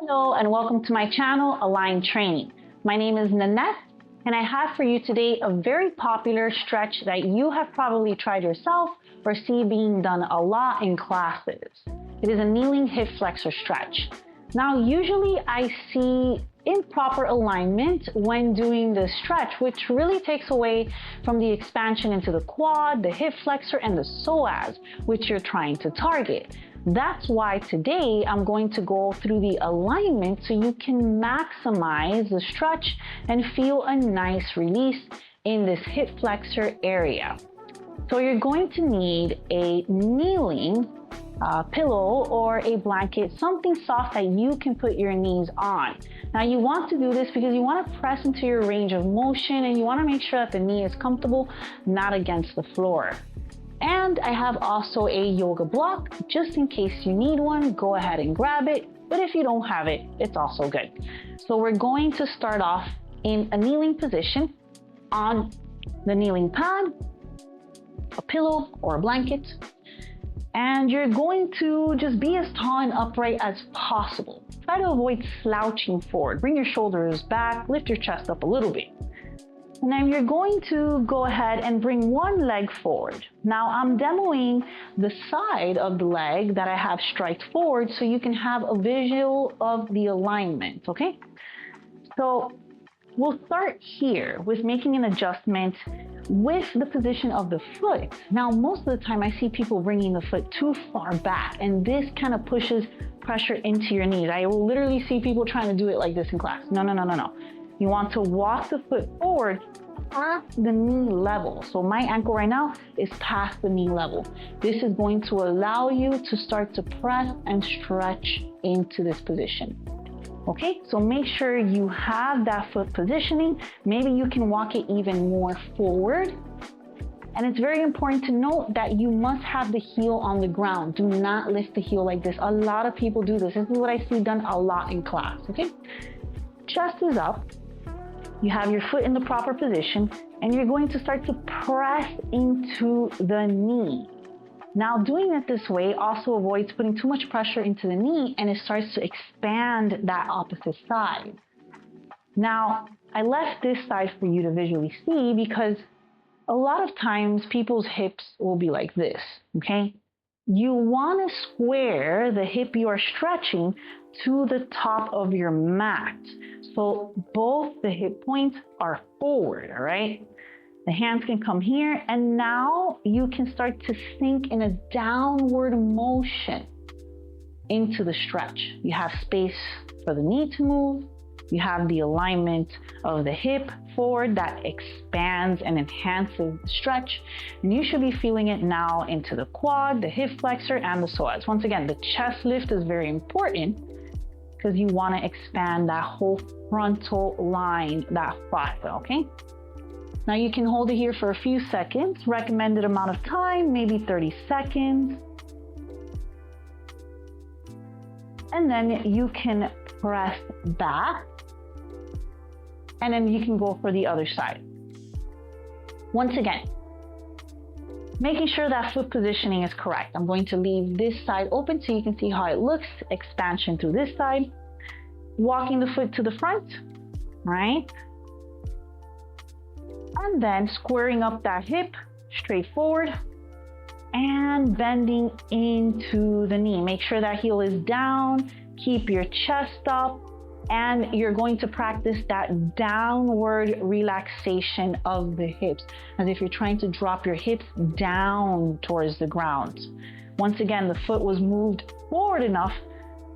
Hello and welcome to my channel, Align Training. My name is Nanette and I have for you today a very popular stretch that you have probably tried yourself or see being done a lot in classes. It is a kneeling hip flexor stretch. Now, usually I see improper alignment when doing this stretch, which really takes away from the expansion into the quad, the hip flexor, and the psoas, which you're trying to target. That's why today I'm going to go through the alignment so you can maximize the stretch and feel a nice release in this hip flexor area. So you're going to need a kneeling pillow or a blanket, something soft that you can put your knees on. Now you want to do this because you want to press into your range of motion and you want to make sure that the knee is comfortable, not against the floor. And I have also a yoga block, just in case you need one, go ahead and grab it. But if you don't have it, it's also good. So we're going to start off in a kneeling position on the kneeling pad, a pillow or a blanket. And you're going to just be as tall and upright as possible. Try to avoid slouching forward. Bring your shoulders back, lift your chest up a little bit. And then you're going to go ahead and bring one leg forward. Now I'm demoing the side of the leg that I have striked forward so you can have a visual of the alignment, okay? So we'll start here with making an adjustment with the position of the foot. Now, most of the time I see people bringing the foot too far back, and this kind of pushes pressure into your knees. I will literally see people trying to do it like this in class. No. You want to walk the foot forward past the knee level. So my ankle right now is past the knee level. This is going to allow you to start to press and stretch into this position. Okay, so make sure you have that foot positioning. Maybe you can walk it even more forward. And it's very important to note that you must have the heel on the ground. Do not lift the heel like this. A lot of people do this. This is what I see done a lot in class, okay? Chest is up. You have your foot in the proper position, and you're going to start to press into the knee. Now, doing it this way also avoids putting too much pressure into the knee, and it starts to expand that opposite side. Now, I left this side for you to visually see because a lot of times people's hips will be like this, okay? You want to square the hip you are stretching to the top of your mat. So both the hip points are forward, all right? The hands can come here, and now you can start to sink in a downward motion into the stretch. You have space for the knee to move. You have the alignment of the hip forward that expands and enhances the stretch. And you should be feeling it now into the quad, the hip flexor, and the psoas. Once again, the chest lift is very important because you want to expand that whole frontal line, that fascia, okay? Now you can hold it here for a few seconds. Recommended amount of time, maybe 30 seconds. And then you can press back. And then you can go for the other side. Once again, making sure that foot positioning is correct. I'm going to leave this side open so you can see how it looks. Expansion through this side. Walking the foot to the front, right? And then squaring up that hip straight forward and bending into the knee. Make sure that heel is down. Keep your chest up. And you're going to practice that downward relaxation of the hips, as if you're trying to drop your hips down towards the ground. Once again, the foot was moved forward enough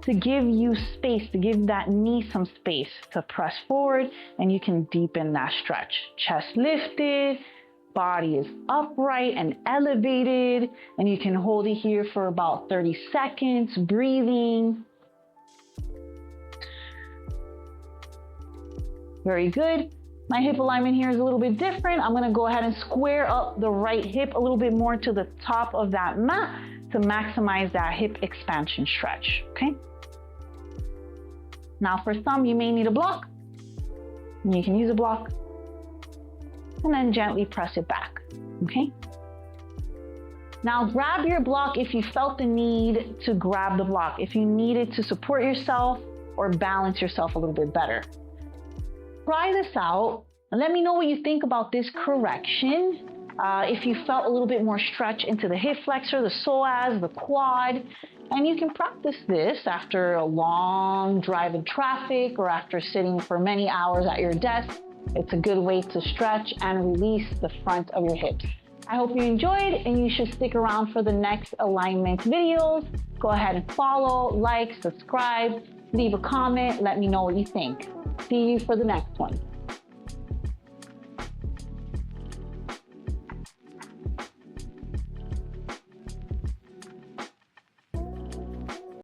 to give you space, to give that knee some space to press forward, and you can deepen that stretch. Chest lifted, body is upright and elevated, and you can hold it here for about 30 seconds, breathing. Very good. My hip alignment here is a little bit different. I'm gonna go ahead and square up the right hip a little bit more to the top of that mat to maximize that hip expansion stretch, okay? Now for some, you may need a block. You can use a block and then gently press it back, okay? Now grab your block if you felt the need to grab the block. If you needed to support yourself, or balance yourself a little bit better. Try this out and let me know what you think about this correction. If you felt a little bit more stretch into the hip flexor, the psoas, the quad, and you can practice this after a long drive in traffic or after sitting for many hours at your desk. It's a good way to stretch and release the front of your hips. I hope you enjoyed, and you should stick around for the next alignment videos. Go ahead and follow, like, subscribe, leave a comment, let me know what you think. See you for the next one.